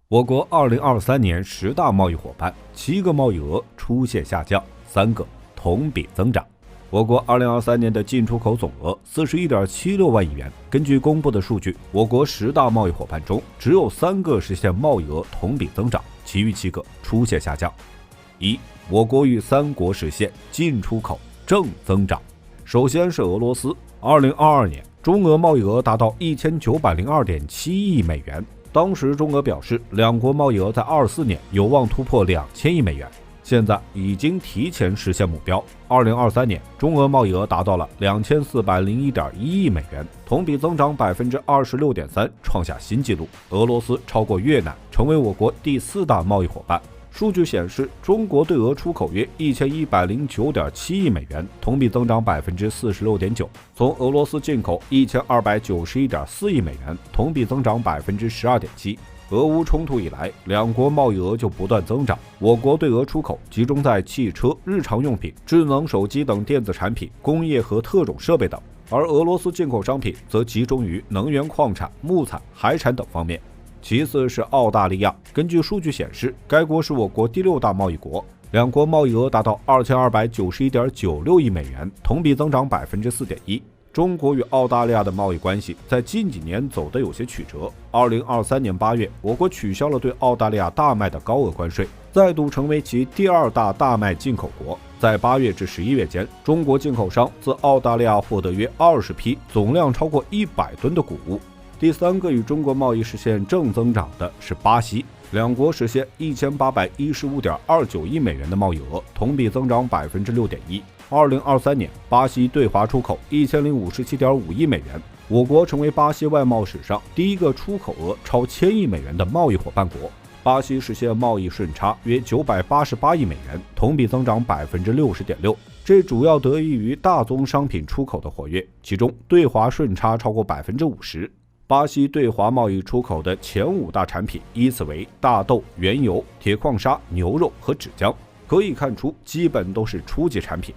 我国2023年10大贸易伙伴，7个贸易额出现下降，3个同比增长。我国2023年的进出口总额41.76万亿元。根据公布的数据，我国10大贸易伙伴中，只有3个实现贸易额同比增长，其余7个出现下降。我国与3国实现进出口正增长。首先是俄罗斯，2022年中俄贸易额达到1902.7亿美元。当时中俄表示，两国贸易额在24年有望突破2000亿美元，现在已经提前实现目标。2023年中俄贸易额达到了2401.1亿美元，同比增长26.3%，创下新纪录。俄罗斯超过越南，成为我国第4大贸易伙伴。数据显示，中国对俄出口约1109.7亿美元，同比增长46.9%。从俄罗斯进口1291.4亿美元，同比增长12.7%。俄乌冲突以来，两国贸易额就不断增长。我国对俄出口集中在汽车、日常用品、智能手机等电子产品、工业和特种设备等，而俄罗斯进口商品则集中于能源矿产、木材、海产等方面。其次是澳大利亚，根据数据显示，该国是我国第6大贸易国，两国贸易额达到2291.96亿美元，同比增长4.1%。中国与澳大利亚的贸易关系在近几年走得有些曲折。2023年8月，我国取消了对澳大利亚大麦的高额关税，再度成为其第2大大麦进口国。在8月至11月间，中国进口商自澳大利亚获得约20批总量超过100吨的谷物。第3个与中国贸易实现正增长的是巴西，两国实现1815.29亿美元的贸易额，同比增长6.1%。2023年，巴西对华出口1057.5亿美元，我国成为巴西外贸史上第1个出口额超1000亿美元的贸易伙伴国。巴西实现贸易顺差约988亿美元，同比增长60.6%。这主要得益于大宗商品出口的活跃，其中对华顺差超过50%。巴西对华贸易出口的前5大产品依次为大豆、原油、铁矿砂、牛肉和纸浆，可以看出基本都是初级产品。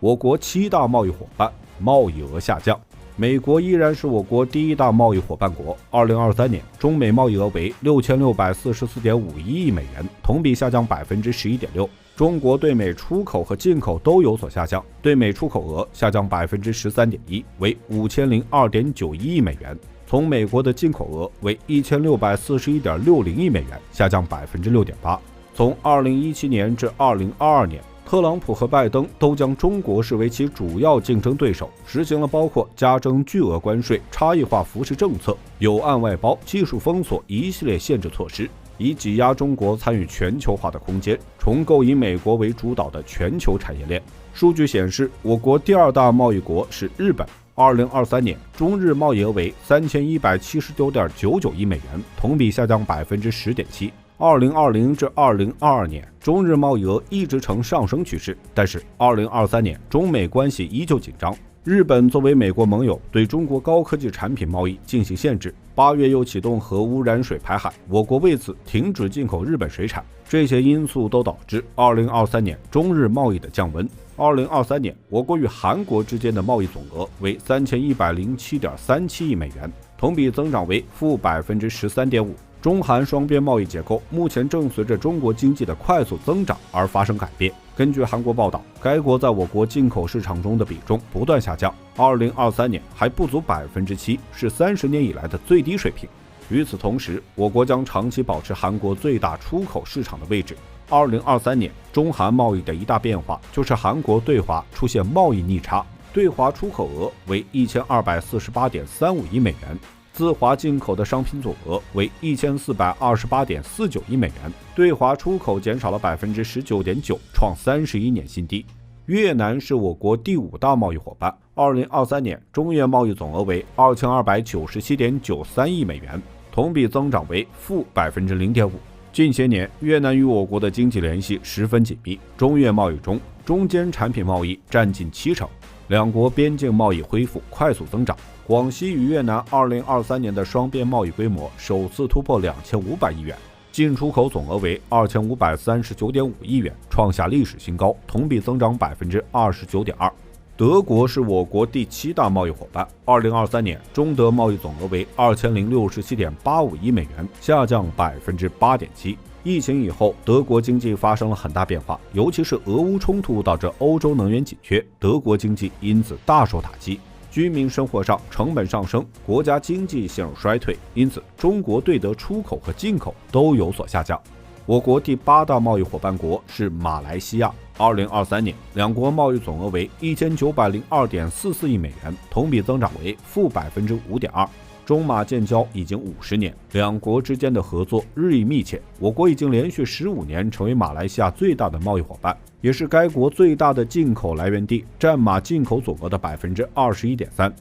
我国7大贸易伙伴贸易额下降。美国依然是我国第1大贸易伙伴国，2023年中美贸易额为6644.51亿美元，同比下降11.6%。中国对美出口和进口都有所下降，对美出口额下降13.1%，为5002.91亿美元。从美国的进口额为1641.60亿美元，下降6.8%。从2017年至2022年，特朗普和拜登都将中国视为其主要竞争对手，实行了包括加征巨额关税、差异化扶持政策、有案外包、技术封锁一系列限制措施，以挤压中国参与全球化的空间，重构以美国为主导的全球产业链。数据显示，我国第2大贸易国是日本。2023年中日贸易额为3179.99亿美元，同比下降10.7%。2020至2022年，中日贸易额一直呈上升趋势，但是2023年中美关系依旧紧张。日本作为美国盟友，对中国高科技产品贸易进行限制。8月又启动核污染水排海，我国为此停止进口日本水产。这些因素都导致2023年中日贸易的降温。2023年，我国与韩国之间的贸易总额为3107.37亿美元，同比增长为-13.5%。中韩双边贸易结构目前正随着中国经济的快速增长而发生改变。根据韩国报道，该国在我国进口市场中的比重不断下降，2023年还不足7%，是30年以来的最低水平。与此同时，我国将长期保持韩国最大出口市场的位置。2023年中韩贸易的一大变化就是韩国对华出现贸易逆差，对华出口额为1248.35亿美元。自华进口的商品总额为1428.49亿美元，对华出口减少了19.9%，创31年新低。越南是我国第5大贸易伙伴，2023年中越贸易总额为2297.93亿美元，同比增长为-0.5%。近些年，越南与我国的经济联系十分紧密，中越贸易中，中间产品贸易占近70%，两国边境贸易恢复快速增长。广西与越南2023年的双边贸易规模首次突破2500亿元，进出口总额为2539.5亿元，创下历史新高，同比增长29.2%。德国是我国第7大贸易伙伴。2023年，中德贸易总额为2067.85亿美元，下降8.7%。疫情以后，德国经济发生了很大变化，尤其是俄乌冲突导致欧洲能源紧缺，德国经济因此大受打击。居民生活上成本上升，国家经济陷入衰退，因此中国对德出口和进口都有所下降。我国第8大贸易伙伴国是马来西亚。2023年，两国贸易总额为1902.44亿美元，同比增长为负5.2%。中马建交已经50年，两国之间的合作日益密切。我国已经连续15年成为马来西亚最大的贸易伙伴，也是该国最大的进口来源地，占马进口总额的21.3%。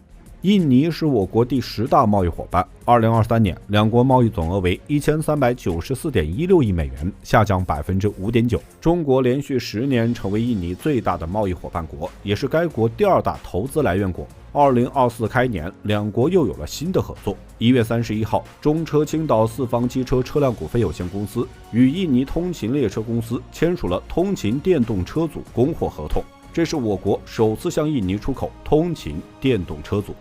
印尼是我国第10大贸易伙伴。2023年，两国贸易总额为1394.16亿美元，下降5.9%。中国连续10年成为印尼最大的贸易伙伴国，也是该国第2大投资来源国。2024开年，两国又有了新的合作。1月31号，中车青岛四方机车车辆股份有限公司与印尼通勤列车公司签署了通勤电动车组供货合同，这是我国首次向印尼出口通勤电动车组。